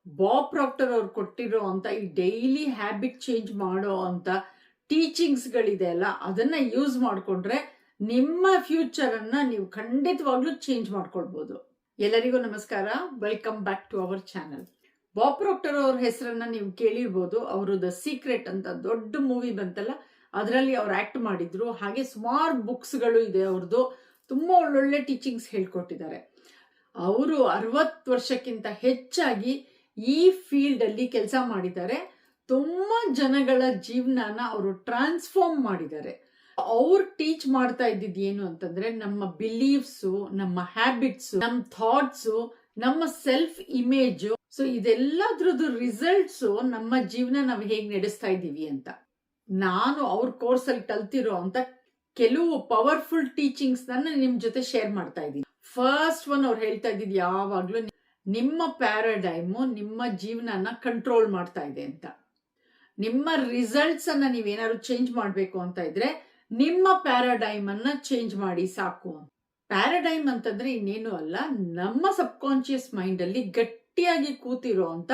Bob proctor ಅವ್ರು ಕೊಟ್ಟಿರೋ ಅಂತ ಈ ಡೈಲಿ ಹ್ಯಾಬಿಟ್ ಚೇಂಜ್ ಮಾಡೋ ಅಂತ ಟೀಚಿಂಗ್ಸ್ಗಳಿದೆ ಅಲ್ಲ, ಅದನ್ನ ಯೂಸ್ ಮಾಡಿಕೊಂಡ್ರೆ ನಿಮ್ಮ ಫ್ಯೂಚರ್ ಅನ್ನ ನೀವು ಖಂಡಿತವಾಗ್ಲೂ ಚೇಂಜ್ ಮಾಡ್ಕೊಳ್ಬಹುದು. ಎಲ್ಲರಿಗೂ ನಮಸ್ಕಾರ, welcome back to our channel. Bob Proctor ಅವ್ರ ಹೆಸರನ್ನ ನೀವು ಕೇಳಿರ್ಬೋದು. ಅವರು ದ ಸೀಕ್ರೆಟ್ ಅಂತ ದೊಡ್ಡ ಮೂವಿ ಬಂತಲ್ಲ, ಅದರಲ್ಲಿ ಅವ್ರು ಆಕ್ಟ್ ಮಾಡಿದ್ರು. ಹಾಗೆ ಸುಮಾರು ಬುಕ್ಸ್ಗಳು ಇದೆ ಅವ್ರದ್ದು. ತುಂಬಾ ಒಳ್ಳೊಳ್ಳೆ ಟೀಚಿಂಗ್ಸ್ ಹೇಳ್ಕೊಟ್ಟಿದ್ದಾರೆ. ಅವರು 60 ವರ್ಷಕ್ಕಿಂತ ಹೆಚ್ಚಾಗಿ ಈ ಫೀಲ್ಡ್ ಅಲ್ಲಿ ಕೆಲಸ ಮಾಡಿದ್ದಾರೆ. ತುಂಬಾ ಜನಗಳ ಜೀವನನ ಅವರು ಟ್ರಾನ್ಸ್ಫಾರ್ಮ್ ಮಾಡಿದ್ದಾರೆ. ಅವ್ರು ಟೀಚ್ ಮಾಡ್ತಾ ಇದ್ದಿದ್ದು ಏನು ಅಂತಂದ್ರೆ, ನಮ್ಮ ಬಿಲೀಫ್ಸು, ನಮ್ಮ ಹ್ಯಾಬಿಟ್ಸು, ನಮ್ಮ ಥಾಟ್ಸು, ನಮ್ಮ ಸೆಲ್ಫ್ ಇಮೇಜು, ಸೊ ಇದೆಲ್ಲದ್ರದ್ದು ರಿಸಲ್ಟ್ಸು ನಮ್ಮ ಜೀವನ ನಾವು ಹೇಗೆ ನಡೆಸ್ತಾ ಇದ್ದೀವಿ ಅಂತ. ನಾನು ಅವ್ರ ಕೋರ್ಸ್ ಅಲ್ಲಿ ಕಲ್ತಿರೋ ಅಂತ ಕೆಲವು ಪವರ್ಫುಲ್ ಟೀಚಿಂಗ್ಸ್ ನಿಮ್ ಜೊತೆ ಶೇರ್ ಮಾಡ್ತಾ ಇದ್ದೀನಿ. ಫಸ್ಟ್ ಒನ್, ಅವ್ರು ಹೇಳ್ತಾ ಇದ್ದಿದ್ದು ಯಾವಾಗ್ಲೂ ನಿಮ್ಮ ಪ್ಯಾರಾಡೈಮು ನಿಮ್ಮ ಜೀವನನ ಕಂಟ್ರೋಲ್ ಮಾಡ್ತಾ ಇದೆ ಅಂತ. ನಿಮ್ಮ ರಿಸಲ್ಟ್ಸ್ ಅನ್ನ ನೀವೇನಾದ್ರು ಚೇಂಜ್ ಮಾಡ್ಬೇಕು ಅಂತ ಇದ್ರೆ ನಿಮ್ಮ ಪ್ಯಾರಾಡೈಮ್ ಅನ್ನ ಚೇಂಜ್ ಮಾಡಿ ಸಾಕು. ಪ್ಯಾರಾಡೈಮ್ ಅಂತಂದ್ರೆ ಇನ್ನೇನು ಅಲ್ಲ, ನಮ್ಮ ಸಬ್ ಕಾನ್ಶಿಯಸ್ ಮೈಂಡ್ ಅಲ್ಲಿ ಗಟ್ಟಿಯಾಗಿ ಕೂತಿರೋ ಅಂತ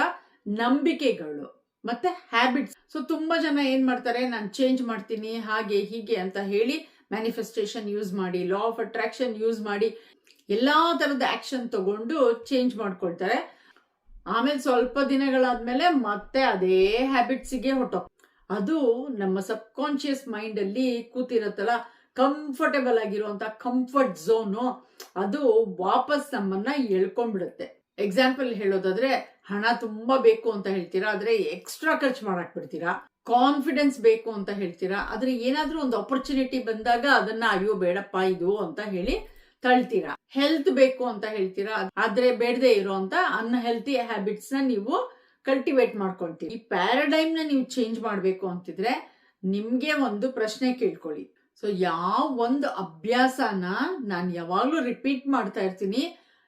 ನಂಬಿಕೆಗಳು ಮತ್ತೆ ಹ್ಯಾಬಿಟ್ಸ್. ಸೊ ತುಂಬಾ ಜನ ಏನ್ ಮಾಡ್ತಾರೆ, ನಾನು ಚೇಂಜ್ ಮಾಡ್ತೀನಿ ಹಾಗೆ ಹೀಗೆ ಅಂತ ಹೇಳಿ ಮ್ಯಾನಿಫೆಸ್ಟೇಷನ್ ಯೂಸ್ ಮಾಡಿ, ಲಾ ಆಫ್ ಅಟ್ರಾಕ್ಷನ್ ಯೂಸ್ ಮಾಡಿ ಎಲ್ಲಾ ತರದ ಆಕ್ಷನ್ ತಗೊಂಡು ಚೇಂಜ್ ಮಾಡ್ಕೊಳ್ತಾರೆ. ಆಮೇಲೆ ಸ್ವಲ್ಪ ದಿನಗಳಾದ್ಮೇಲೆ ಮತ್ತೆ ಅದೇ ಹ್ಯಾಬಿಟ್ಸಿಗೆ ಹೊಟ್ಟೋಗ್ತಾರೆ. ಅದು ನಮ್ಮ ಸಬ್ ಕಾನ್ಶಿಯಸ್ ಮೈಂಡ್ ಅಲ್ಲಿ ಕೂತಿರತ್ತಲ್ಲ, ಕಂಫರ್ಟೇಬಲ್ ಆಗಿರುವಂತ ಕಂಫರ್ಟ್ ಝೋನು, ಅದು ವಾಪಸ್ ನಮ್ಮನ್ನ ಎಳ್ಕೊಂಡ್ಬಿಡುತ್ತೆ. ಎಕ್ಸಾಂಪಲ್ ಹೇಳೋದಾದ್ರೆ, ಹಣ ತುಂಬಾ ಬೇಕು ಅಂತ ಹೇಳ್ತೀರಾ, ಆದ್ರೆ ಎಕ್ಸ್ಟ್ರಾ ಖರ್ಚು ಮಾಡಕ್ ಬಿಡ್ತೀರಾ. ಕಾನ್ಫಿಡೆನ್ಸ್ ಬೇಕು ಅಂತ ಹೇಳ್ತೀರಾ, ಆದ್ರೆ ಏನಾದ್ರೂ ಒಂದು ಆಪರ್ಚುನಿಟಿ ಬಂದಾಗ ಅದನ್ನ ಅಯ್ಯೋ ಬೇಡಪ್ಪ ಇದು ಅಂತ ಹೇಳಿ ತಳ್ತೀರಾ. ಹೆಲ್ತ್ ಬೇಕು ಅಂತ ಹೇಳ್ತೀರಾ, ಆದ್ರೆ ಬೇಡದೆ ಇರೋಂತ ಅನ್ಹೆಲ್ತಿ ಹ್ಯಾಬಿಟ್ಸ್ ನ ನೀವು ಕಲ್ಟಿವೇಟ್ ಮಾಡ್ಕೊಳ್ತೀರಿ. ಈ ಪ್ಯಾರಾಡೈಮ್ ನ ನೀವು ಚೇಂಜ್ ಮಾಡ್ಬೇಕು ಅಂತಿದ್ರೆ ನಿಮ್ಗೆ ಒಂದು ಪ್ರಶ್ನೆ ಕೇಳ್ಕೊಳ್ಳಿ. ಸೊ ಯಾವ ಒಂದು ಅಭ್ಯಾಸನ ನಾನು ಯಾವಾಗ್ಲೂ ರಿಪೀಟ್ ಮಾಡ್ತಾ ಇರ್ತೀನಿ,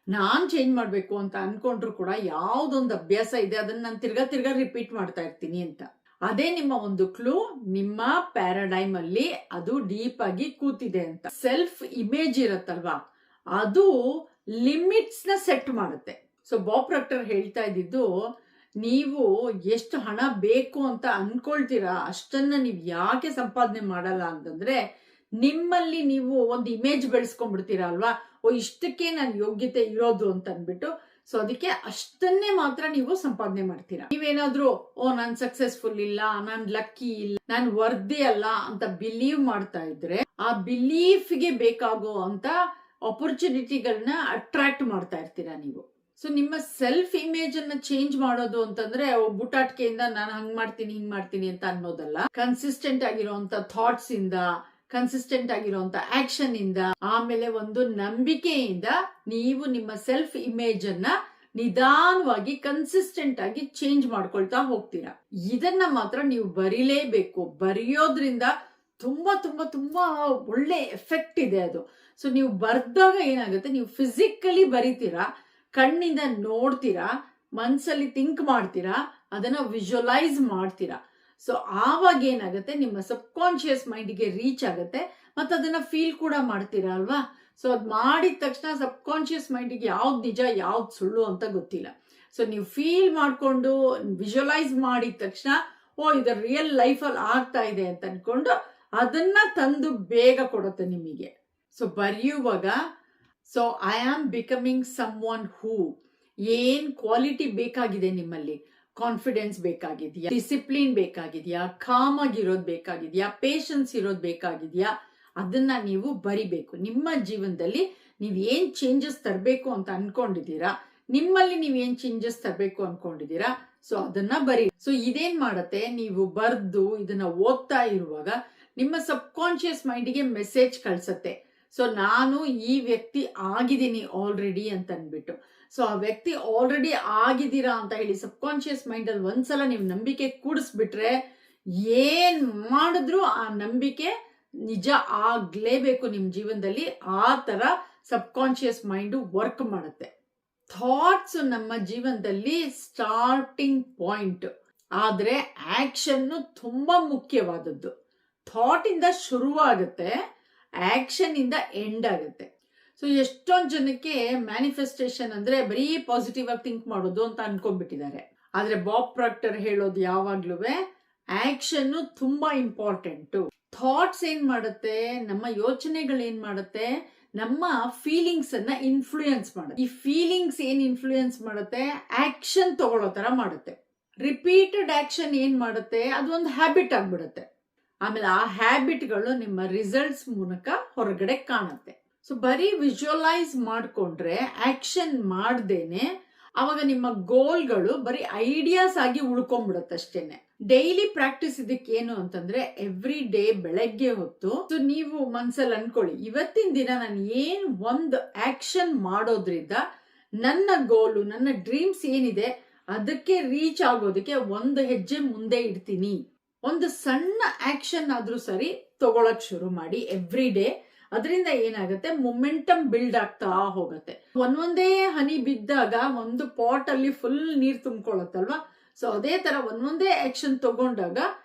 ನಾನ್ ಚೇಂಜ್ ಮಾಡ್ಬೇಕು ಅಂತ ಅನ್ಕೊಂಡ್ರು ಕೂಡ ಯಾವ್ದೊಂದು ಅಭ್ಯಾಸ ಇದೆ ಅದನ್ನ ನಾನು ತಿರ್ಗಾ ರಿಪೀಟ್ ಮಾಡ್ತಾ ಇರ್ತೀನಿ ಅಂತ. ಅದೇ ನಿಮ್ಮ ಒಂದು ಕ್ಲೂ, ನಿಮ್ಮ ಪ್ಯಾರಾಡೈಮ್ ಅಲ್ಲಿ ಅದು ಡೀಪ್ ಆಗಿ ಕೂತಿದೆ ಅಂತ. ಸೆಲ್ಫ್ ಇಮೇಜ್ ಇರತ್ತಲ್ವಾ, ಅದು ಲಿಮಿಟ್ಸ್ ನ ಸೆಟ್ ಮಾಡುತ್ತೆ. ಸೊ ಬಾಬ್ ಪ್ರಾಕ್ಟರ್ ಹೇಳ್ತಾ ಇದ್ದಿದ್ದು, ನೀವು ಎಷ್ಟು ಹಣ ಬೇಕು ಅಂತ ಅನ್ಕೊಳ್ತೀರಾ ಅಷ್ಟನ್ನ ನೀವು ಯಾಕೆ ಸಂಪಾದನೆ ಮಾಡಲ್ಲ ಅಂತಂದ್ರೆ, ನಿಮ್ಮಲ್ಲಿ ನೀವು ಒಂದು ಇಮೇಜ್ ಬೆಳೆಸ್ಕೊಂಡ್ಬಿಡ್ತೀರಾ ಅಲ್ವಾ, ಇಷ್ಟಕ್ಕೆ ನಾನು ಯೋಗ್ಯತೆ ಇರೋದು ಅಂತ ಅನ್ಬಿಟ್ಟು. ಸೊ ಅದಕ್ಕೆ ಅಷ್ಟನ್ನೇ ಮಾತ್ರ ನೀವು ಸಂಪಾದನೆ ಮಾಡ್ತೀರಾ. ನೀವೇನಾದ್ರೂ ನಾನ್ ಸಕ್ಸಸ್ಫುಲ್ ಇಲ್ಲ, ನಾನ್ ಲಕ್ಕಿ ಇಲ್ಲ, ನಾನ್ ವರ್ದಿ ಅಲ್ಲ ಅಂತ ಬಿಲೀವ್ ಮಾಡ್ತಾ ಇದ್ರೆ, ಆ ಬಿಲೀಫ್ಗೆ ಬೇಕಾಗೋ ಅಂತ ಆಪರ್ಚುನಿಟಿಗಳನ್ನ ಅಟ್ರಾಕ್ಟ್ ಮಾಡ್ತಾ ಇರ್ತೀರಾ ನೀವು. ಸೊ ನಿಮ್ಮ ಸೆಲ್ಫ್ ಇಮೇಜ್ ಅನ್ನ ಚೇಂಜ್ ಮಾಡೋದು ಅಂತಂದ್ರೆ ಬುಟಾಟಿಕೆಯಿಂದ ನಾನು ಹಂಗ್ ಮಾಡ್ತೀನಿ ಹಿಂಗ್ ಮಾಡ್ತೀನಿ ಅಂತ ಅನ್ನೋದಲ್ಲ. ಕನ್ಸಿಸ್ಟೆಂಟ್ ಆಗಿರುವಂತ ಥಾಟ್ಸ್ ಇಂದ, ಕನ್ಸಿಸ್ಟೆಂಟ್ ಆಗಿರುವಂತ ಆಕ್ಷನ್ ಇಂದ, ಆಮೇಲೆ ಒಂದು ನಂಬಿಕೆಯಿಂದ ನೀವು ನಿಮ್ಮ ಸೆಲ್ಫ್ ಇಮೇಜ್ ಅನ್ನ ನಿಧಾನವಾಗಿ ಕನ್ಸಿಸ್ಟೆಂಟ್ ಆಗಿ ಚೇಂಜ್ ಮಾಡ್ಕೊಳ್ತಾ ಹೋಗ್ತೀರಾ. ಇದನ್ನ ಮಾತ್ರ ನೀವು ಬರೀಲೇಬೇಕು. ಬರೆಯೋದ್ರಿಂದ ತುಂಬಾ ತುಂಬಾ ತುಂಬಾ ಒಳ್ಳೆ ಎಫೆಕ್ಟ್ ಇದೆ ಅದು. ಸೊ ನೀವು ಬರ್ದಾಗ ಏನಾಗುತ್ತೆ, ನೀವು ಫಿಸಿಕಲಿ ಬರೀತೀರಾ, ಕಣ್ಣಿಂದ ನೋಡ್ತೀರಾ, ಮನ್ಸಲ್ಲಿ ಥಿಂಕ್ ಮಾಡ್ತೀರಾ, ಅದನ್ನ ವಿಜುವಲೈಸ್ ಮಾಡ್ತೀರಾ. ಸೊ ಆವಾಗ ಏನಾಗುತ್ತೆ, ನಿಮ್ಮ ಸಬ್ ಕಾನ್ಶಿಯಸ್ ಮೈಂಡ್ಗೆ ರೀಚ್ ಆಗುತ್ತೆ, ಮತ್ತೆ ಅದನ್ನ ಫೀಲ್ ಕೂಡ ಮಾಡ್ತೀರಾ ಅಲ್ವಾ. ಸೊ ಅದ್ ಮಾಡಿದ ತಕ್ಷಣ ಸಬ್ ಕಾನ್ಶಿಯಸ್ ಮೈಂಡ್ಗೆ ಯಾವ್ದು ನಿಜ ಯಾವ್ದು ಸುಳ್ಳು ಅಂತ ಗೊತ್ತಿಲ್ಲ. ಸೊ ನೀವು ಫೀಲ್ ಮಾಡ್ಕೊಂಡು ವಿಜುವಲೈಸ್ ಮಾಡಿದ ತಕ್ಷಣ ಇದು ರಿಯಲ್ ಲೈಫಲ್ಲಿ ಆಗ್ತಾ ಇದೆ ಅಂತ ಅನ್ಕೊಂಡು ಅದನ್ನ ತಂದು ಬೇಗ ಕೊಡುತ್ತೆ ನಿಮಗೆ. ಸೊ ಬರೆಯುವಾಗ, so I am becoming someone who, ಏನ್ ಕ್ವಾಲಿಟಿ ಬೇಕಾಗಿದೆ ನಿಮ್ಮಲ್ಲಿ, ಕಾನ್ಫಿಡೆನ್ಸ್ ಬೇಕಾಗಿದ್ಯಾ, ಡಿಸಿಪ್ಲಿನ್ ಬೇಕಾಗಿದ್ಯಾ, ಕಾಮ್ ಆಗಿರೋದು ಬೇಕಾಗಿದ್ಯಾ, ಪೇಷನ್ಸ್ ಇರೋದು ಬೇಕಾಗಿದ್ಯಾ, ಅದನ್ನ ನೀವು ಬರಿಬೇಕು. ನಿಮ್ಮ ಜೀವನದಲ್ಲಿ ನೀವ್ ಏನ್ ಚೇಂಜಸ್ ತರಬೇಕು ಅಂತ ಅನ್ಕೊಂಡಿದ್ದೀರಾ, ನಿಮ್ಮಲ್ಲಿ ನೀವ್ ಏನ್ ಚೇಂಜಸ್ ತರಬೇಕು ಅನ್ಕೊಂಡಿದ್ದೀರಾ, ಸೊ ಅದನ್ನ ಬರಿ. ಸೊ ಇದೇನ್ ಮಾಡತ್ತೆ, ನೀವು ಬರ್ದು ಇದನ್ನ ಓದ್ತಾ ಇರುವಾಗ ನಿಮ್ಮ ಸಬ್ ಕಾನ್ಶಿಯಸ್ ಮೈಂಡ್ಗೆ ಮೆಸೇಜ್ ಕಳ್ಸತ್ತೆ. ಸೊ ನಾನು ಈ ವ್ಯಕ್ತಿ ಆಗಿದ್ದೀನಿ ಆಲ್ರೆಡಿ ಅಂತ ಅನ್ಬಿಟ್ಟು. ಸೊ ಆ ವ್ಯಕ್ತಿ ಆಲ್ರೆಡಿ ಆಗಿದ್ದೀರಾ ಅಂತ ಹೇಳಿ ಸಬ್ ಕಾನ್ಶಿಯಸ್ ಮೈಂಡ್ ಅಲ್ಲಿ ಒಂದ್ಸಲ ನೀವು ನಂಬಿಕೆ ಕೂಡಿಸ್ಬಿಟ್ರೆ, ಏನ್ ಮಾಡಿದ್ರು ಆ ನಂಬಿಕೆ ನಿಜ ಆಗ್ಲೇಬೇಕು ನಿಮ್ ಜೀವನದಲ್ಲಿ. ಆ ತರ ಸಬ್ ಕಾನ್ಶಿಯಸ್ ಮೈಂಡ್ ವರ್ಕ್ ಮಾಡುತ್ತೆ. ಥಾಟ್ಸ್ ನಮ್ಮ ಜೀವನದಲ್ಲಿ ಸ್ಟಾರ್ಟಿಂಗ್ ಪಾಯಿಂಟ್, ಆದ್ರೆ ಆಕ್ಷನ್ ತುಂಬಾ ಮುಖ್ಯವಾದದ್ದು. ಥಾಟ್ ಇಂದ ಶುರುವಾಗುತ್ತೆ, ಆಕ್ಷನ್ ಇಂದ ಎಂಡ್ ಆಗುತ್ತೆ. ಸೊ ಎಷ್ಟೊಂದು ಜನಕ್ಕೆ ಮ್ಯಾನಿಫೆಸ್ಟೇಷನ್ ಅಂದ್ರೆ ಬರೀ ಪಾಸಿಟಿವ್ ಆಗಿ ಥಿಂಕ್ ಮಾಡೋದು ಅಂತ ಅನ್ಕೊಂಡ್ಬಿಟ್ಟಿದ್ದಾರೆ. ಆದ್ರೆ ಬಾಬ್ ಪ್ರಾಕ್ಟರ್ ಹೇಳೋದು ಯಾವಾಗ್ಲೂ ಆಕ್ಷನ್ ತುಂಬಾ ಇಂಪಾರ್ಟೆಂಟು. ಥಾಟ್ಸ್ ಏನ್ ಮಾಡುತ್ತೆ, ನಮ್ಮ ಯೋಚನೆಗಳು ಏನ್ ಮಾಡುತ್ತೆ, ನಮ್ಮ ಫೀಲಿಂಗ್ಸ್ ಅನ್ನ ಇನ್ಫ್ಲೂಯೆನ್ಸ್ ಮಾಡುತ್ತೆ. ಈ ಫೀಲಿಂಗ್ಸ್ ಏನ್ ಇನ್ಫ್ಲೂಯೆನ್ಸ್ ಮಾಡುತ್ತೆ, ಆಕ್ಷನ್ ತಗೊಳ್ಳೋ ತರ ಮಾಡುತ್ತೆ. ರಿಪೀಟೆಡ್ ಆಕ್ಷನ್ ಏನ್ ಮಾಡುತ್ತೆ, ಅದು ಒಂದು ಹ್ಯಾಬಿಟ್ ಆಗ್ಬಿಡುತ್ತೆ. ಆಮೇಲೆ ಆ ಹ್ಯಾಬಿಟ್ಗಳು ನಿಮ್ಮ ರಿಸಲ್ಟ್ಸ್ ಮೂಲಕ ಹೊರಗಡೆ ಕಾಣುತ್ತೆ. ಸೊ ಬರೀ ವಿಜುವಲೈಸ್ ಮಾಡ್ಕೊಂಡ್ರೆ, ಆಕ್ಷನ್ ಮಾಡ್ದೇನೆ, ಅವಾಗ ನಿಮ್ಮ ಗೋಲ್ಗಳು ಬರೀ ಐಡಿಯಾಸ್ ಆಗಿ ಉಳ್ಕೊಂಡ್ಬಿಡುತ್ತೆ ಅಷ್ಟೇನೆ. ಡೈಲಿ ಪ್ರಾಕ್ಟೀಸ್ ಇದಕ್ಕೆ ಏನು ಅಂತಂದ್ರೆ, ಎವ್ರಿ ಡೇ ಬೆಳಗ್ಗೆ ಹೊತ್ತು ನೀವು ಮನ್ಸಲ್ಲಿ ಅನ್ಕೊಳ್ಳಿ, ಇವತ್ತಿನ ದಿನ ನಾನು ಏನ್ ಒಂದು ಆಕ್ಷನ್ ಮಾಡೋದ್ರಿಂದ ನನ್ನ ಗೋಲು, ನನ್ನ ಡ್ರೀಮ್ಸ್ ಏನಿದೆ ಅದಕ್ಕೆ ರೀಚ್ ಆಗೋದಕ್ಕೆ ಒಂದು ಹೆಜ್ಜೆ ಮುಂದೆ ಇಡ್ತೀನಿ. ಒಂದು ಸಣ್ಣ ಆಕ್ಷನ್ ಆದ್ರೂ ಸರಿ ತಗೊಳಕ್ ಶುರು ಮಾಡಿ ಎವ್ರಿ ಡೇ. ಅದರಿಂದ ಏನಾಗುತ್ತೆ, ಮೊಮೆಂಟಮ್ ಬಿಲ್ಡ್ ಆಗ್ತಾ ಹೋಗುತ್ತೆ. ಒಂದೊಂದೇ ಹನಿ ಬಿದ್ದಾಗ ಒಂದು ಪಾಟ್ ಅಲ್ಲಿ ಫುಲ್ ನೀರ್ ತುಂಬಿಕೊಳ್ಳುತ್ತಲ್ವಾ. ಸೊ ಅದೇ ತರ ಒಂದೊಂದೇ ಆಕ್ಷನ್ ತಗೊಂಡಾಗ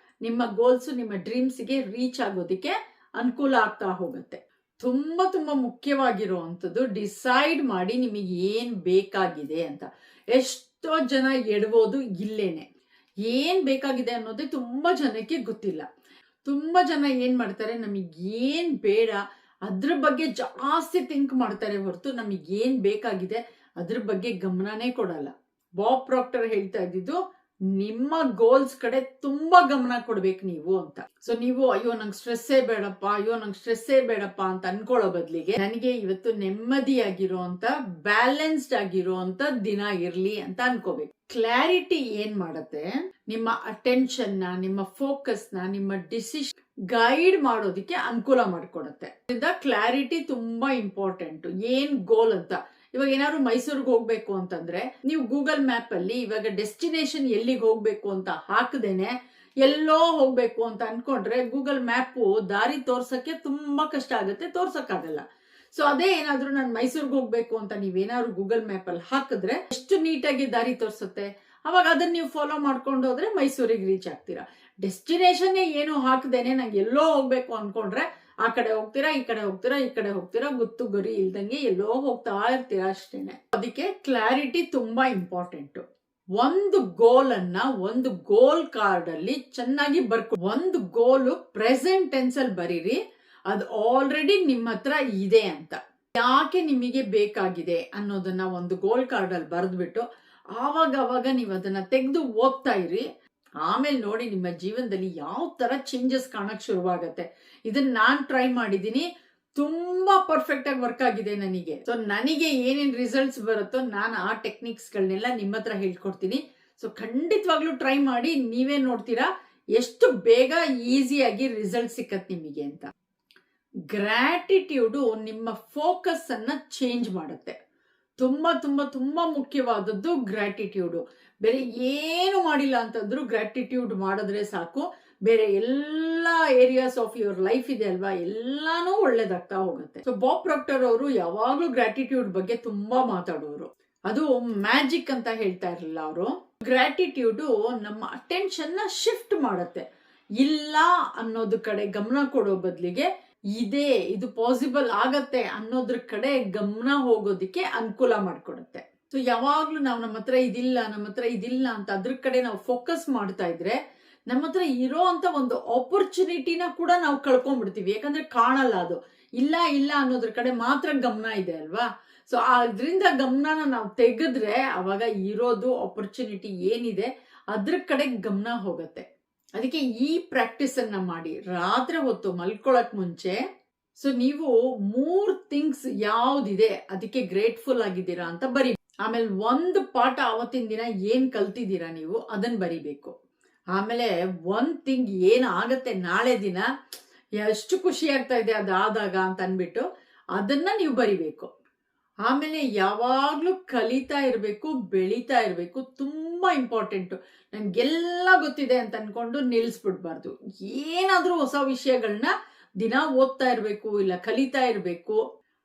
ನಿಮ್ಮ ಗೋಲ್ಸ್, ನಿಮ್ಮ ಡ್ರೀಮ್ಸ್ಗೆ ರೀಚ್ ಆಗೋದಕ್ಕೆ ಅನುಕೂಲ ಆಗ್ತಾ ಹೋಗುತ್ತೆ. ತುಂಬಾ ತುಂಬಾ ಮುಖ್ಯವಾಗಿರುವಂಥದ್ದು, ಡಿಸೈಡ್ ಮಾಡಿ ನಿಮಗೆ ಏನ್ ಬೇಕಾಗಿದೆ ಅಂತ. ಎಷ್ಟೋ ಜನ ಎಡಬೋದು ಇಲ್ಲೇನೆ. ಏನ್ ಬೇಕಾಗಿದೆ ಅನ್ನೋದೇ ತುಂಬಾ ಜನಕ್ಕೆ ಗೊತ್ತಿಲ್ಲ. ತುಂಬಾ ಜನ ಏನ್ ಮಾಡ್ತಾರೆ, ನಮಗೆ ಏನ್ ಬೇಡ ಅದ್ರ ಬಗ್ಗೆ ಜಾಸ್ತಿ ಥಿಂಕ್ ಮಾಡ್ತಾರೆ ಹೊರತು ನಮಗೆ ಏನ್ ಬೇಕಾಗಿದೆ ಅದ್ರ ಬಗ್ಗೆ ಗಮನನೇ ಕೊಡಲ್ಲ. ಬಾಬ್ ಪ್ರಾಕ್ಟರ್ ಹೇಳ್ತಾ ಇದ್ದಿದ್ದು, ನಿಮ್ಮ ಗೋಲ್ಸ್ ಕಡೆ ತುಂಬಾ ಗಮನ ಕೊಡ್ಬೇಕು ನೀವು ಅಂತ. ಸೊ ನೀವು ಅಯ್ಯೋ ನಂಗೆ ಸ್ಟ್ರೆಸ್ಸೇ ಬೇಡಪ್ಪ, ಅಯ್ಯೋ ನಂಗೆ ಸ್ಟ್ರೆಸ್ಸೇ ಬೇಡಪ್ಪ ಅಂತ ಅನ್ಕೊಳ್ಳೋ ಬದ್ಲಿಗೆ, ನನಗೆ ಇವತ್ತು ನೆಮ್ಮದಿಯಾಗಿರುವಂತ, ಬ್ಯಾಲೆನ್ಸ್ಡ್ ಆಗಿರುವಂತ ದಿನ ಇರ್ಲಿ ಅಂತ ಅನ್ಕೋಬೇಕು. ಕ್ಲಾರಿಟಿ ಏನ್ ಮಾಡತ್ತೆ, ನಿಮ್ಮ ಅಟೆನ್ಷನ್ ನ, ನಿಮ್ಮ ಫೋಕಸ್ ನ, ನಿಮ್ಮ ಡಿಸಿಷನ್ ಗೈಡ್ ಮಾಡೋದಿಕ್ಕೆ ಅನುಕೂಲ ಮಾಡ್ಕೊಡತ್ತೆ. ಕ್ಲಾರಿಟಿ ತುಂಬಾ ಇಂಪಾರ್ಟೆಂಟ್. ಏನ್ ಗೋಲ್ ಅಂತ, ಇವಾಗ ಏನಾದ್ರು ಮೈಸೂರಿಗೆ ಹೋಗ್ಬೇಕು ಅಂತಂದ್ರೆ ನೀವು ಗೂಗಲ್ ಮ್ಯಾಪ್ ಅಲ್ಲಿ ಇವಾಗ ಡೆಸ್ಟಿನೇಷನ್ ಎಲ್ಲಿಗೆ ಹೋಗ್ಬೇಕು ಅಂತ ಹಾಕದೇನೆ ಎಲ್ಲೋ ಹೋಗ್ಬೇಕು ಅಂತ ಅನ್ಕೊಂಡ್ರೆ ಗೂಗಲ್ ಮ್ಯಾಪ್ ದಾರಿ ತೋರ್ಸಕ್ಕೆ ತುಂಬಾ ಕಷ್ಟ ಆಗುತ್ತೆ, ತೋರ್ಸಕ್ಕಾಗಲ್ಲ. ಸೊ ಅದೇ ಏನಾದ್ರು ನಾನು ಮೈಸೂರಿಗೆ ಹೋಗ್ಬೇಕು ಅಂತ ನೀವೇನಾದ್ರು ಗೂಗಲ್ ಮ್ಯಾಪ್ ಅಲ್ಲಿ ಹಾಕಿದ್ರೆ ಎಷ್ಟು ನೀಟಾಗಿ ದಾರಿ ತೋರ್ಸುತ್ತೆ. ಅವಾಗ ಅದನ್ನ ನೀವು ಫಾಲೋ ಮಾಡ್ಕೊಂಡು ಹೋದ್ರೆ ಮೈಸೂರಿಗೆ ರೀಚ್ ಆಗ್ತೀರಾ. ಡೆಸ್ಟಿನೇಷನ್ ಏನು ಹಾಕದೇನೆ ನಂಗೆ ಎಲ್ಲೋ ಹೋಗ್ಬೇಕು ಅನ್ಕೊಂಡ್ರೆ ಆ ಕಡೆ ಹೋಗ್ತೀರಾ, ಈ ಕಡೆ ಹೋಗ್ತೀರಾ, ಈ ಕಡೆ ಹೋಗ್ತೀರಾ, ಗುತ್ತು ಗುರಿ ಇಲ್ದಂಗೆ ಎಲ್ಲೋ ಹೋಗ್ತಾ ಇರ್ತೀರಾ ಅಷ್ಟೇನೆ. ಅದಕ್ಕೆ ಕ್ಲಾರಿಟಿ ತುಂಬಾ ಇಂಪಾರ್ಟೆಂಟ್. ಒಂದು ಗೋಲ್ ಅನ್ನ ಒಂದು ಗೋಲ್ ಕಾರ್ಡ್ ಅಲ್ಲಿ ಚೆನ್ನಾಗಿ ಒಂದು ಗೋಲು ಪ್ರೆಸೆಂಟ್ ಟೆನ್ಸ್ ಅಲ್ಲಿ ಬರೀರಿ, ಅದು ಆಲ್ರೆಡಿ ನಿಮ್ಮ ಹತ್ರ ಇದೆ ಅಂತ. ಯಾಕೆ ನಿಮಗೆ ಬೇಕಾಗಿದೆ ಅನ್ನೋದನ್ನ ಒಂದು ಗೋಲ್ ಕಾರ್ಡ್ ಅಲ್ಲಿ ಬರೆದ್ಬಿಟ್ಟು ಆವಾಗ ನೀವು ಅದನ್ನ ತೆಗೆದು ಓದ್ತಾ ಇರಿ. ಆಮೇಲೆ ನೋಡಿ ನಿಮ್ಮ ಜೀವನದಲ್ಲಿ ಯಾವ ತರ ಚೇಂಜಸ್ ಕಾಣಕ್ ಶುರುವಾಗತ್ತೆ. ಇದನ್ನ ನಾನ್ ಟ್ರೈ ಮಾಡಿದೀನಿ, ತುಂಬಾ ಪರ್ಫೆಕ್ಟ್ ಆಗಿ ವರ್ಕ್ ಆಗಿದೆ ನನಗೆ. ಸೊ ನನಗೆ ಏನೇನ್ ರಿಸಲ್ಟ್ಸ್ ಬರುತ್ತೋ ನಾನು ಆ ಟೆಕ್ನಿಕ್ಸ್ ಗಳನ್ನೆಲ್ಲ ನಿಮ್ಮ ಹತ್ರ ಹೇಳ್ಕೊಡ್ತೀನಿ. ಸೊ ಖಂಡಿತವಾಗ್ಲೂ ಟ್ರೈ ಮಾಡಿ, ನೀವೇ ನೋಡ್ತೀರಾ ಎಷ್ಟು ಬೇಗ ಈಸಿಯಾಗಿ ರಿಸಲ್ಟ್ ಸಿಕ್ಕತ್ ನಿಮಗೆ ಅಂತ. ಗ್ರಾಟಿಟ್ಯೂಡ್ ನಿಮ್ಮ ಫೋಕಸ್ ಅನ್ನ ಚೇಂಜ್ ಮಾಡುತ್ತೆ. ತುಂಬಾ ತುಂಬಾ ತುಂಬಾ ಮುಖ್ಯವಾದದ್ದು ಗ್ರಾಟಿಟ್ಯೂಡ್. ಬೇರೆ ಏನು ಮಾಡಿಲ್ಲ ಅಂತಂದ್ರೂ ಗ್ರಾಟಿಟ್ಯೂಡ್ ಮಾಡಿದ್ರೆ ಸಾಕು, ಬೇರೆ ಎಲ್ಲಾ ಏರಿಯಾಸ್ ಆಫ್ ಯುವರ್ ಲೈಫ್ ಇದೆ ಅಲ್ವಾ, ಎಲ್ಲಾನು ಒಳ್ಳೇದಾಗ್ತಾ ಹೋಗುತ್ತೆ. ಸೊ ಬಾಬ್ ಪ್ರಾಕ್ಟರ್ ಅವರು ಯಾವಾಗ್ಲೂ ಗ್ರಾಟಿಟ್ಯೂಡ್ ಬಗ್ಗೆ ತುಂಬಾ ಮಾತಾಡೋರು. ಅದು ಮ್ಯಾಜಿಕ್ ಅಂತ ಹೇಳ್ತಾ ಇರಲಿಲ್ಲ ಅವರು. ಗ್ರಾಟಿಟ್ಯೂಡ್ ನಮ್ಮ ಅಟೆನ್ಷನ್ ನ ಶಿಫ್ಟ್ ಮಾಡುತ್ತೆ. ಇಲ್ಲ ಅನ್ನೋದು ಕಡೆ ಗಮನ ಕೊಡೋ ಬದಲಿಗೆ ಇದೆ, ಇದು ಪಾಸಿಬಲ್ ಆಗತ್ತೆ ಅನ್ನೋದ್ರ ಕಡೆ ಗಮನ ಹೋಗೋದಿಕ್ಕೆ ಅನುಕೂಲ ಮಾಡ್ಕೊಡುತ್ತೆ. ಸೊ ಯಾವಾಗ್ಲೂ ನಾವು ನಮ್ಮ ಹತ್ರ ಇದಿಲ್ಲ ಅಂತ ಅದ್ರ ಕಡೆ ನಾವು ಫೋಕಸ್ ಮಾಡ್ತಾ ಇದ್ರೆ ನಮ್ಮ ಹತ್ರ ಇರೋ ಅಂತ ಒಂದು ಆಪರ್ಚುನಿಟಿನ ಕೂಡ ನಾವು ಕಳ್ಕೊಂಡ್ಬಿಡ್ತೀವಿ. ಯಾಕಂದ್ರೆ ಕಾಣಲ್ಲ, ಅದು ಇಲ್ಲ ಅನ್ನೋದ್ರ ಕಡೆ ಮಾತ್ರ ಗಮನ ಇದೆ ಅಲ್ವಾ. ಸೊ ಅದ್ರಿಂದ ಗಮನನ ನಾವು ತೆಗೆದ್ರೆ ಅವಾಗ ಇರೋದು ಆಪರ್ಚುನಿಟಿ ಏನಿದೆ ಅದ್ರ ಕಡೆ ಗಮನ ಹೋಗುತ್ತೆ. ಅದಕ್ಕೆ ಈ ಪ್ರಾಕ್ಟೀಸ್ ಅನ್ನ ಮಾಡಿ ರಾತ್ರಿ ಹೊತ್ತು ಮಲ್ಕೊಳಕ್ ಮುಂಚೆ. ಸೊ ನೀವು 3 ಥಿಂಗ್ಸ್ ಯಾವ್ದಿದೆ ಅದಕ್ಕೆ ಗ್ರೇಟ್ಫುಲ್ ಆಗಿದ್ದೀರಾ ಅಂತ ಬರಿ. ಆಮೇಲೆ ಒಂದು ಪಾಠ ಅವತ್ತಿನ ದಿನ ಏನ್ ಕಲ್ತಿದ್ದೀರಾ ನೀವು ಅದನ್ನ ಬರಿಬೇಕು. ಆಮೇಲೆ 1 ಥಿಂಗ್ ಏನ್ ಆಗತ್ತೆ ನಾಳೆ ದಿನ, ಎಷ್ಟು ಖುಷಿ ಆಗ್ತಾ ಇದೆ ಅದಾದಾಗ ಅಂತ ಅನ್ಬಿಟ್ಟು ಅದನ್ನ ನೀವು ಬರಿಬೇಕು. ಆಮೇಲೆ ಯಾವಾಗ್ಲೂ ಕಲಿತಾ ಇರ್ಬೇಕು, ಬೆಳೀತಾ ಇರ್ಬೇಕು. ತುಂಬಾ ಇಂಪಾರ್ಟೆಂಟ್. ನನ್ಗೆಲ್ಲ ಗೊತ್ತಿದೆ ಅಂತ ಅನ್ಕೊಂಡು ನಿಲ್ಸ್ಬಿಡ್ಬಾರ್ದು. ಏನಾದ್ರೂ ಹೊಸ ವಿಷಯಗಳನ್ನ ದಿನ ಓದ್ತಾ ಇರ್ಬೇಕು, ಇಲ್ಲ ಕಲಿತಾ ಇರ್ಬೇಕು.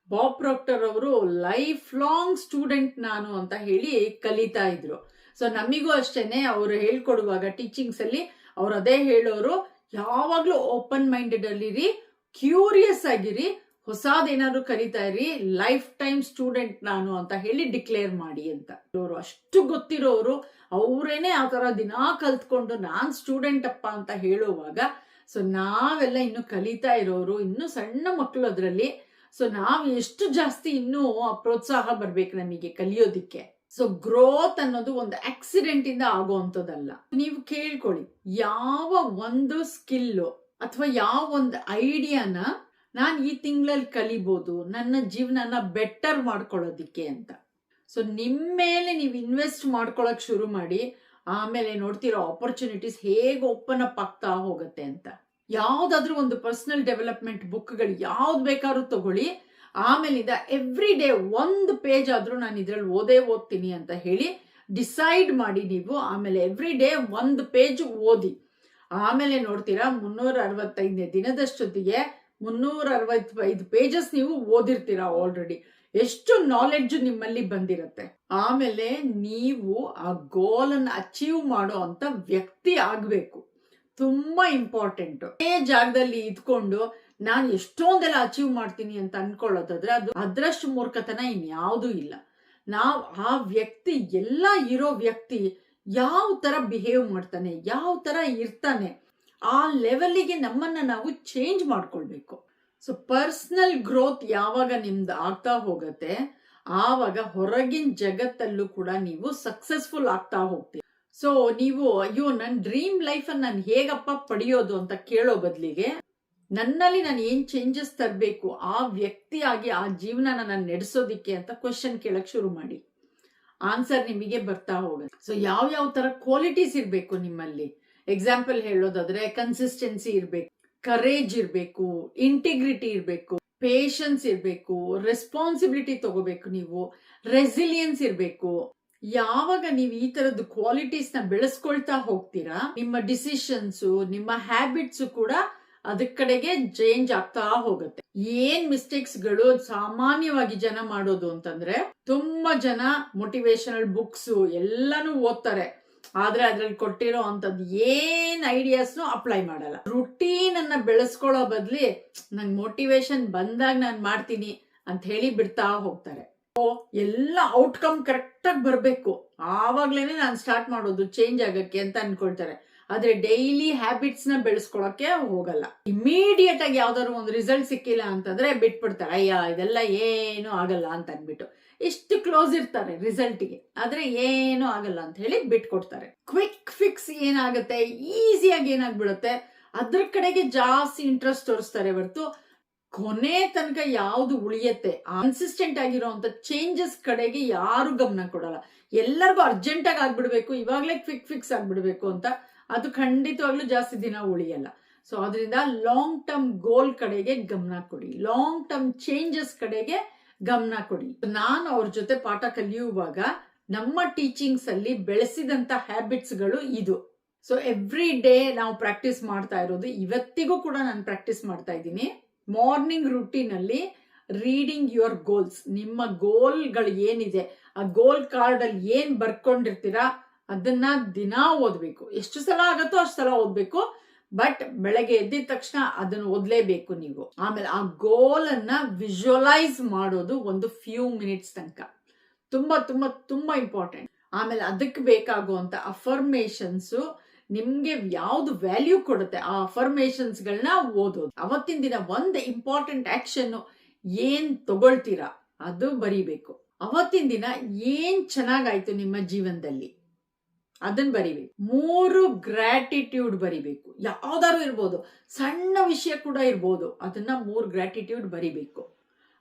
ಬಾಬ್ ಪ್ರಾಕ್ಟರ್ ಅವರು ಲೈಫ್ ಲಾಂಗ್ ಸ್ಟೂಡೆಂಟ್ ನಾನು ಅಂತ ಹೇಳಿ ಕಲಿತಾ ಇದ್ರು. ಸೊ ನಮಿಗೂ ಅಷ್ಟೇನೆ ಅವ್ರು ಹೇಳ್ಕೊಡುವಾಗ ಟೀಚಿಂಗ್ಸ್ ಅಲ್ಲಿ ಅವ್ರು ಅದೇ ಹೇಳೋರು, ಯಾವಾಗ್ಲೂ ಓಪನ್ ಮೈಂಡೆಡ್ ಅಲ್ಲಿರಿ, ಕ್ಯೂರಿಯಸ್ ಆಗಿರಿ, ಹೊಸದೇನಾದ್ರು ಕಲಿತಾ ಇರಿ, ಲೈಫ್ ಟೈಮ್ ಸ್ಟೂಡೆಂಟ್ ನಾನು ಅಂತ ಹೇಳಿ ಡಿಕ್ಲೇರ್ ಮಾಡಿ ಅಂತ. ಅವರು ಅಷ್ಟು ಗೊತ್ತಿರೋರು ಅವರೇನೆ ಆ ತರ ದಿನಾ ಕಲ್ತ್ಕೊಂಡು ನಾನ್ ಸ್ಟೂಡೆಂಟ್ ಅಪ್ಪ ಅಂತ ಹೇಳುವಾಗ, ಸೊ ನಾವೆಲ್ಲ ಇನ್ನು ಕಲಿತಾ ಇರೋರು, ಇನ್ನು ಸಣ್ಣ ಮಕ್ಕಳು ಅದರಲ್ಲಿ. ಸೊ ನಾವು ಎಷ್ಟು ಜಾಸ್ತಿ ಇನ್ನೂ ಪ್ರೋತ್ಸಾಹ ಬರ್ಬೇಕು ನಮಗೆ ಕಲಿಯೋದಿಕ್ಕೆ. ಸೊ ಗ್ರೋತ್ ಅನ್ನೋದು ಒಂದು ಆಕ್ಸಿಡೆಂಟ್ ಇಂದ ಆಗುವಂಥದ್ದಲ್ಲ. ನೀವು ಕೇಳ್ಕೊಳ್ಳಿ, ಯಾವ ಒಂದು ಸ್ಕಿಲ್ಲು ಅಥವಾ ಯಾವ ಒಂದು ಐಡಿಯಾನ ನಾನು ಈ ತಿಂಗಳಲ್ಲಿ ಕಲಿಬೋದು ನನ್ನ ಜೀವನನ ಬೆಟರ್ ಮಾಡ್ಕೊಳ್ಳೋದಿಕ್ಕೆ ಅಂತ. ಸೊ ನಿಮ್ಮ ಮೇಲೆ ನೀವು ಇನ್ವೆಸ್ಟ್ ಮಾಡ್ಕೊಳಕ್ ಶುರು ಮಾಡಿ, ಆಮೇಲೆ ನೋಡ್ತಿರೋ ಆಪರ್ಚುನಿಟೀಸ್ ಹೇಗೆ ಓಪನ್ ಅಪ್ ಆಗ್ತಾ ಹೋಗುತ್ತೆ ಅಂತ. ಯಾವ್ದಾದ್ರೂ ಒಂದು ಪರ್ಸನಲ್ ಡೆವಲಪ್ಮೆಂಟ್ ಬುಕ್ಗಳು ಯಾವ್ದು ಬೇಕಾದ್ರೂ ತಗೊಳ್ಳಿ, ಆಮೇಲಿಂದ ಎವ್ರಿ ಡೇ ಒಂದು ಪೇಜ್ ಆದ್ರೂ ನಾನು ಇದ್ರಲ್ಲಿ ಓದ್ತೀನಿ ಅಂತ ಹೇಳಿ ಡಿಸೈಡ್ ಮಾಡಿ ನೀವು. ಆಮೇಲೆ ಎವ್ರಿ ಡೇ ಒಂದು ಪೇಜ್ ಓದಿ, ಆಮೇಲೆ ನೋಡ್ತೀರಾ 365 ದಿನದಷ್ಟೊತ್ತಿಗೆ 365 ಪೇಜಸ್ ನೀವು ಓದಿರ್ತೀರಾ ಆಲ್ರೆಡಿ. ಎಷ್ಟು ನಾಲೆಡ್ಜ್ ನಿಮ್ಮಲ್ಲಿ ಬಂದಿರತ್ತೆ. ಆಮೇಲೆ ನೀವು ಆ ಗೋಲ್ ಅನ್ನು ಅಚೀವ್ ಮಾಡೋ ಅಂತ ವ್ಯಕ್ತಿ ಆಗ್ಬೇಕು. ತುಂಬಾ ಇಂಪಾರ್ಟೆಂಟ್. ಅದೇ ಜಾಗದಲ್ಲಿ ಇದ್ಕೊಂಡು ನಾನು ಎಷ್ಟೊಂದೆಲ್ಲ ಅಚೀವ್ ಮಾಡ್ತೀನಿ ಅಂತ ಅನ್ಕೊಳ್ಳೋದಾದ್ರೆ ಅದು ಅದರಷ್ಟು ಮೂರ್ಖತನ ಇನ್ಯಾವುದೂ ಇಲ್ಲ. ನಾವು ಆ ವ್ಯಕ್ತಿ, ಎಲ್ಲ ಇರೋ ವ್ಯಕ್ತಿ ಯಾವ ತರ ಬಿಹೇವ್ ಮಾಡ್ತಾನೆ, ಯಾವ ತರ ಇರ್ತಾನೆ, ಆ ಲೆವೆಲಿಗೆ ನಮ್ಮನ್ನ ನಾವು ಚೇಂಜ್ ಮಾಡ್ಕೊಳ್ಬೇಕು. ಸೊ ಪರ್ಸನಲ್ ಗ್ರೋತ್ ಯಾವಾಗ ನಿಮ್ದು ಆಗ್ತಾ ಹೋಗತ್ತೆ, ಆವಾಗ ಹೊರಗಿನ ಜಗತ್ತಲ್ಲೂ ಕೂಡ ನೀವು ಸಕ್ಸಸ್ಫುಲ್ ಆಗ್ತಾ ಹೋಗ್ತೀವಿ. ಸೊ ನೀವು ಅಯ್ಯೋ ನನ್ನ ಡ್ರೀಮ್ ಲೈಫ್ ಅನ್ನು ನಾನು ಹೇಗಪ್ಪ ಪಡೆಯೋದು ಅಂತ ಕೇಳೋ ಬದಲಿಗೆ, ನನ್ನಲ್ಲಿ ನಾನು ಏನ್ ಚೇಂಜಸ್ ತರಬೇಕು ಆ ವ್ಯಕ್ತಿಯಾಗಿ ಆ ಜೀವನನ ನಾನು ನಡೆಸೋದಿಕ್ಕೆ ಅಂತ ಕ್ವಶನ್ ಕೇಳಕ್ ಶುರು ಮಾಡಿ. ಆನ್ಸರ್ ನಿಮಗೆ ಬರ್ತಾ ಹೋಗುತ್ತೆ. ಸೊ ಯಾವ ತರ ಕ್ವಾಲಿಟೀಸ್ ಇರ್ಬೇಕು ನಿಮ್ಮಲ್ಲಿ. ಎಕ್ಸಾಂಪಲ್ ಹೇಳೋದಾದ್ರೆ ಕನ್ಸಿಸ್ಟೆನ್ಸಿ ಇರ್ಬೇಕು, ಕರೇಜ್ ಇರ್ಬೇಕು, ಇಂಟಿಗ್ರಿಟಿ ಇರ್ಬೇಕು, ಪೇಷನ್ಸ್ ಇರ್ಬೇಕು, ರೆಸ್ಪಾನ್ಸಿಬಿಲಿಟಿ ತಗೋಬೇಕು, ನೀವು ರೆಸಿಲಿಯನ್ಸ್ ಇರ್ಬೇಕು. ಯಾವಾಗ ನೀವು ಈ ತರದ್ದು ಕ್ವಾಲಿಟೀಸ್ ನ ಬೆಳೆಸ್ಕೊಳ್ತಾ ಹೋಗ್ತೀರಾ, ನಿಮ್ಮ ಡಿಸಿಷನ್ಸ್, ನಿಮ್ಮ ಹ್ಯಾಬಿಟ್ಸ್ ಕೂಡ ಅದಕ್ ಕಡೆಗೆ ಚೇಂಜ್ ಆಗ್ತಾ ಹೋಗುತ್ತೆ. ಏನ್ ಮಿಸ್ಟೇಕ್ಸ್ ಗಳು ಸಾಮಾನ್ಯವಾಗಿ ಜನ ಮಾಡೋದು ಅಂತಂದ್ರೆ, ತುಂಬಾ ಜನ ಮೋಟಿವೇಶನಲ್ ಬುಕ್ಸ್ ಎಲ್ಲಾನು ಓದ್ತಾರೆ, ಆದ್ರೆ ಅದ್ರಲ್ಲಿ ಕೊಟ್ಟಿರೋ ಅಂತದ್ ಏನ್ ಐಡಿಯಾಸ್ನು ಅಪ್ಲೈ ಮಾಡಲ್ಲ. ರುಟೀನ್ ಅನ್ನ ಬೆಳೆಸ್ಕೊಳ್ಳೋ ಬದ್ಲಿ ನಂಗೆ ಮೋಟಿವೇಶನ್ ಬಂದಾಗ ನಾನ್ ಮಾಡ್ತೀನಿ ಅಂತ ಹೇಳಿ ಬಿಡ್ತಾ ಹೋಗ್ತಾರೆ. ಎಲ್ಲ ಔಟ್ಕಮ್ ಕರೆಕ್ಟ್ ಆಗಿ ಬರ್ಬೇಕು, ಆವಾಗ್ಲೇನೆ ನಾನು ಸ್ಟಾರ್ಟ್ ಮಾಡೋದು ಚೇಂಜ್ ಆಗಕ್ಕೆ ಅಂತ ಅನ್ಕೊಳ್ತಾರೆ. ಆದ್ರೆ ಡೈಲಿ ಹ್ಯಾಬಿಟ್ಸ್ ನ ಬೆಳೆಸ್ಕೊಳಕ್ಕೆ ಹೋಗಲ್ಲ. ಇಮಿಡಿಯೇಟ್ ಆಗಿ ಯಾವ್ದಾದ್ರು ಒಂದು ರಿಸಲ್ಟ್ ಸಿಕ್ಕಿಲ್ಲ ಅಂತಂದ್ರೆ ಬಿಟ್ಬಿಡ್ತಾರೆ. ಅಯ್ಯ ಇದೆಲ್ಲ ಏನು ಆಗಲ್ಲ ಅಂತ ಅನ್ಬಿಟ್ಟು ಇಷ್ಟು ಕ್ಲೋಸ್ ಇರ್ತಾರೆ ರಿಸಲ್ಟ್ಗೆ, ಆದ್ರೆ ಏನು ಆಗಲ್ಲ ಅಂತ ಹೇಳಿ ಬಿಟ್ಕೊಡ್ತಾರೆ. ಕ್ವಿಕ್ ಫಿಕ್ಸ್ ಏನಾಗುತ್ತೆ, ಈಸಿಯಾಗಿ ಏನಾಗ್ಬಿಡುತ್ತೆ ಅದ್ರ ಕಡೆಗೆ ಜಾಸ್ತಿ ಇಂಟ್ರೆಸ್ಟ್ ತೋರಿಸ್ತಾರೆ ಹೊರತು ಕೊನೆ ತನಕ ಯಾವ್ದು ಉಳಿಯತ್ತೆ ಕನ್ಸಿಸ್ಟೆಂಟ್ ಆಗಿರೋಂಥ ಚೇಂಜಸ್ ಕಡೆಗೆ ಯಾರು ಗಮನ ಕೊಡಲ್ಲ. ಎಲ್ಲರಿಗೂ ಅರ್ಜೆಂಟ್ ಆಗಿ ಆಗ್ಬಿಡ್ಬೇಕು, ಇವಾಗ್ಲೇ ಕ್ವಿಕ್ ಫಿಕ್ಸ್ ಆಗ್ಬಿಡ್ಬೇಕು ಅಂತ, ಅದು ಖಂಡಿತವಾಗ್ಲೂ ಜಾಸ್ತಿ ದಿನ ಉಳಿಯಲ್ಲ. ಸೊ ಅದರಿಂದ ಲಾಂಗ್ ಟರ್ಮ್ ಗೋಲ್ ಕಡೆಗೆ ಗಮನ ಕೊಡಿ, ಲಾಂಗ್ ಟರ್ಮ್ ಚೇಂಜಸ್ ಕಡೆಗೆ ಗಮನ ಕೊಡಿ. ನಾನು ಅವ್ರ ಜೊತೆ ಪಾಠ ಕಲಿಯುವಾಗ ನಮ್ಮ ಟೀಚಿಂಗ್ಸ್ ಅಲ್ಲಿ ಬೆಳೆಸಿದಂತ ಹ್ಯಾಬಿಟ್ಸ್ ಗಳು ಇದು. ಸೊ ಎವ್ರಿ ಡೇ ನಾವು ಪ್ರಾಕ್ಟೀಸ್ ಮಾಡ್ತಾ ಇರೋದು, ಇವತ್ತಿಗೂ ಕೂಡ ನಾನು ಪ್ರಾಕ್ಟೀಸ್ ಮಾಡ್ತಾ ಇದ್ದೀನಿ. ಮಾರ್ನಿಂಗ್ ರೂಟೀನ್ ಅಲ್ಲಿ ರೀಡಿಂಗ್ ಯುವರ್ ಗೋಲ್ಸ್, ನಿಮ್ಮ ಗೋಲ್ಗಳು ಏನಿದೆ ಆ ಗೋಲ್ ಕಾರ್ಡ್ ಅಲ್ಲಿ ಏನ್ ಬರ್ಕೊಂಡಿರ್ತೀರಾ ಅದನ್ನ ದಿನಾ ಓದ್ಬೇಕು. ಎಷ್ಟು ಸಲ ಆಗತ್ತೋ ಅಷ್ಟು ಸಲ ಓದ್ಬೇಕು, ಬಟ್ ಬೆಳಗ್ಗೆ ಎದ್ದಿದ ತಕ್ಷಣ ಅದನ್ನ ಓದ್ಲೇಬೇಕು ನೀವು. ಆಮೇಲೆ ಆ ಗೋಲ್ ಅನ್ನ ವಿಜುವಲೈಸ್ ಮಾಡೋದು ಒಂದು ಫ್ಯೂ ಮಿನಿಟ್ಸ್ ತನಕ ತುಂಬಾ ತುಂಬಾ ತುಂಬಾ ಇಂಪಾರ್ಟೆಂಟ್. ಆಮೇಲೆ ಅದಕ್ಕೆ ಬೇಕಾಗುವಂತ ಅಫರ್ಮೇಶನ್ಸ್, ನಿಮ್ಗೆ ಯಾವ್ದು ವ್ಯಾಲ್ಯೂ ಕೊಡುತ್ತೆ ಆ ಅಫರ್ಮೇಶನ್ಸ್ ಗಳನ್ನ ಓದೋದು. ಅವತ್ತಿನ ದಿನ ಒಂದು ಇಂಪಾರ್ಟೆಂಟ್ ಆಕ್ಷನ್ ಏನ್ ತಗೊಳ್ತೀರಾ ಅದು ಬರಿಬೇಕು. ಅವತ್ತಿನ ದಿನ ಏನ್ ಚೆನ್ನಾಗಾಯ್ತು ನಿಮ್ಮ ಜೀವನದಲ್ಲಿ ಅದನ್ನ ಬರಿಬೇಕು. 3 ಗ್ರಾಟಿಟ್ಯೂಡ್ ಬರಿಬೇಕು. ಯಾವ್ದಾದ್ರು ಇರ್ಬೋದು, ಸಣ್ಣ ವಿಷಯ ಕೂಡ ಇರ್ಬೋದು, ಅದನ್ನ 3 ಗ್ರಾಟಿಟ್ಯೂಡ್ ಬರಿಬೇಕು.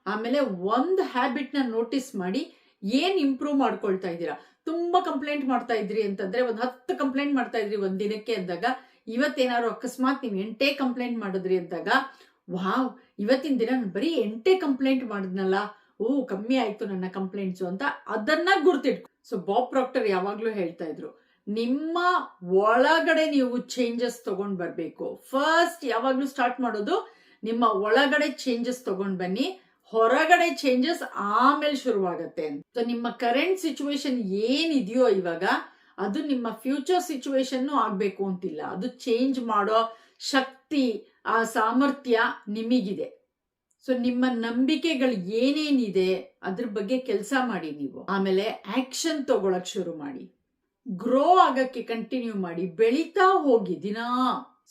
ಆಮೇಲೆ ಒಂದು ಹ್ಯಾಬಿಟ್ ನ ನೋಟಿಸ್ ಮಾಡಿ ಏನ್ ಇಂಪ್ರೂವ್ ಮಾಡ್ಕೊಳ್ತಾ ಇದ್ದೀರಾ. ತುಂಬಾ ಕಂಪ್ಲೇಂಟ್ ಮಾಡ್ತಾ ಇದ್ರಿ ಅಂತಂದ್ರೆ, ಒಂದು 10 ಕಂಪ್ಲೇಂಟ್ ಮಾಡ್ತಾ ಇದ್ರಿ ಒಂದ್ ದಿನಕ್ಕೆ ಅಂದಾಗ, ಇವತ್ತೇನಾದ್ರು ಅಕಸ್ಮಾತ್ ನೀವು 8 ಕಂಪ್ಲೇಂಟ್ ಮಾಡಿದ್ರಿ ಅಂದಾಗ, ವಾವ್ ಇವತ್ತಿನ ದಿನ ನಾನು ಬರೀ 8 ಕಂಪ್ಲೇಂಟ್ ಮಾಡಿದ್ನಲ್ಲ, ಕಮ್ಮಿ ಆಯ್ತು ನನ್ನ ಕಂಪ್ಲೇಂಟ್ಸು ಅಂತ ಅದನ್ನ ಗುರ್ತಿಟ್ಕೊ. ಸೊ ಬಾಬ್ ಪ್ರಾಕ್ಟರ್ ಯಾವಾಗ್ಲೂ ಹೇಳ್ತಾ ಇದ್ರು, ನಿಮ್ಮ ಒಳಗಡೆ ನೀವು ಚೇಂಜಸ್ ತಗೊಂಡ್ ಬರ್ಬೇಕು. ಫಸ್ಟ್ ಯಾವಾಗ್ಲೂ ಸ್ಟಾರ್ಟ್ ಮಾಡೋದು ನಿಮ್ಮ ಒಳಗಡೆ ಚೇಂಜಸ್ ತಗೊಂಡ್ ಬನ್ನಿ, ಹೊರಗಡೆ ಚೇಂಜಸ್ ಆಮೇಲೆ ಶುರುವಾಗತ್ತೆ ಅಂತ. ಸೊ ನಿಮ್ಮ ಕರೆಂಟ್ ಸಿಚುವೇಶನ್ ಏನಿದೆಯೋ ಇವಾಗ, ಅದು ನಿಮ್ಮ ಫ್ಯೂಚರ್ ಸಿಚುವೇಶನ್ ಆಗ್ಬೇಕು ಅಂತಿಲ್ಲ. ಅದು ಚೇಂಜ್ ಮಾಡೋ ಶಕ್ತಿ, ಆ ಸಾಮರ್ಥ್ಯ ನಿಮಗಿದೆ. ಸೊ ನಿಮ್ಮ ನಂಬಿಕೆಗಳು ಏನೇನಿದೆ ಅದ್ರ ಬಗ್ಗೆ ಕೆಲಸ ಮಾಡಿ ನೀವು. ಆಮೇಲೆ ಆಕ್ಷನ್ ತಗೊಳಕ್ ಶುರು ಮಾಡಿ, ಗ್ರೋ ಆಗಕ್ಕೆ ಕಂಟಿನ್ಯೂ ಮಾಡಿ, ಬೆಳೀತಾ ಹೋಗಿ ದಿನಾ.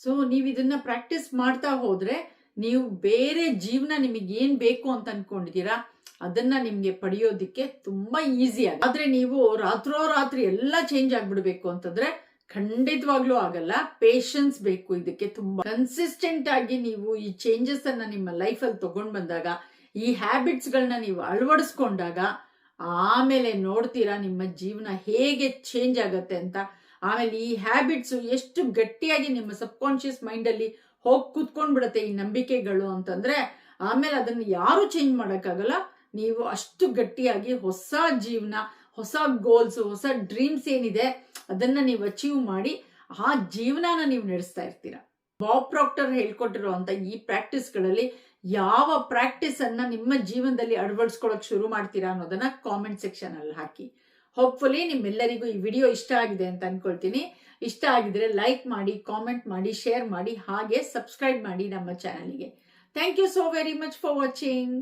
ಸೊ ನೀವು ಇದನ್ನ ಪ್ರಾಕ್ಟೀಸ್ ಮಾಡ್ತಾ ಹೋದ್ರೆ ನೀವು ಬೇರೆ ಜೀವನ ನಿಮಗೆ ಏನ್ ಬೇಕು ಅಂತ ಅನ್ಕೊಂಡಿದ್ದೀರಾ ಅದನ್ನ ನಿಮ್ಗೆ ಪಡೆಯೋದಿಕ್ಕೆ ತುಂಬಾ ಈಸಿ ಆದ್ರೆ ನೀವು ರಾತ್ರೋರಾತ್ರಿ ಎಲ್ಲ ಚೇಂಜ್ ಆಗ್ಬಿಡ್ಬೇಕು ಅಂತಂದ್ರೆ ಖಂಡಿತವಾಗ್ಲೂ ಆಗಲ್ಲ. ಪೇಷನ್ಸ್ ಬೇಕು ಇದಕ್ಕೆ. ತುಂಬಾ ಕನ್ಸಿಸ್ಟೆಂಟ್ ಆಗಿ ನೀವು ಈ ಚೇಂಜಸ್ ಅನ್ನ ನಿಮ್ಮ ಲೈಫ್ ಅಲ್ಲಿ ತಗೊಂಡ್ ಬಂದಾಗ, ಈ ಹ್ಯಾಬಿಟ್ಸ್ ಗಳನ್ನ ನೀವು ಅಳವಡಿಸ್ಕೊಂಡಾಗ ಆಮೇಲೆ ನೋಡ್ತೀರಾ ನಿಮ್ಮ ಜೀವನ ಹೇಗೆ ಚೇಂಜ್ ಆಗತ್ತೆ ಅಂತ. ಆಮೇಲೆ ಈ ಹ್ಯಾಬಿಟ್ಸ್ ಎಷ್ಟು ಗಟ್ಟಿಯಾಗಿ ನಿಮ್ಮ ಸಬ್ ಕಾನ್ಶಿಯಸ್ ಮೈಂಡ್ ಅಲ್ಲಿ ಹೋಗಿ ಕೂತ್ಕೊಂಡ್ಬಿಡತ್ತೆ ಈ ನಂಬಿಕೆಗಳು ಅಂತಂದ್ರೆ ಆಮೇಲೆ ಅದನ್ನ ಯಾರು ಚೇಂಜ್ ಮಾಡಕ್ಕಾಗಲ್ಲ. ನೀವು ಅಷ್ಟು ಗಟ್ಟಿಯಾಗಿ ಹೊಸ ಜೀವನ, ಹೊಸ ಗೋಲ್ಸ್, ಹೊಸ ಡ್ರೀಮ್ಸ್ ಏನಿದೆ ಅದನ್ನ ನೀವು ಅಚೀವ್ ಮಾಡಿ ಆ ಜೀವನನ ನೀವು ನಡೆಸ್ತಾ ಇರ್ತೀರಾ. ಬಾಬ್ ಪ್ರಾಕ್ಟರ್ ಹೇಳ್ಕೊಟ್ಟಿರುವಂತ ಈ ಪ್ರಾಕ್ಟೀಸ್ ಗಳಲ್ಲಿ ಯಾವ ಪ್ರಾಕ್ಟೀಸ್ ಅನ್ನ ನಿಮ್ಮ ಜೀವನದಲ್ಲಿ ಅಳವಡಿಸ್ಕೊಳಕ್ ಶುರು ಮಾಡ್ತೀರಾ ಅನ್ನೋದನ್ನ ಕಾಮೆಂಟ್ ಸೆಕ್ಷನ್ ಅಲ್ಲಿ ಹಾಕಿ. ಹೋಪ್ಫುಲಿ ನಿಮ್ಮೆಲ್ಲರಿಗೂ ಈ ವಿಡಿಯೋ ಇಷ್ಟ ಆಗಿದೆ ಅಂತ ಅನ್ಕೊಳ್ತೀನಿ. ಇಷ್ಟ ಆಗಿದ್ರೆ ಲೈಕ್ ಮಾಡಿ, ಕಾಮೆಂಟ್ ಮಾಡಿ, ಶೇರ್ ಮಾಡಿ, ಹಾಗೆ ಸಬ್ಸ್ಕ್ರೈಬ್ ಮಾಡಿ ನಮ್ಮ ಚಾನಲ್ಗೆ. Thank you so very much for watching.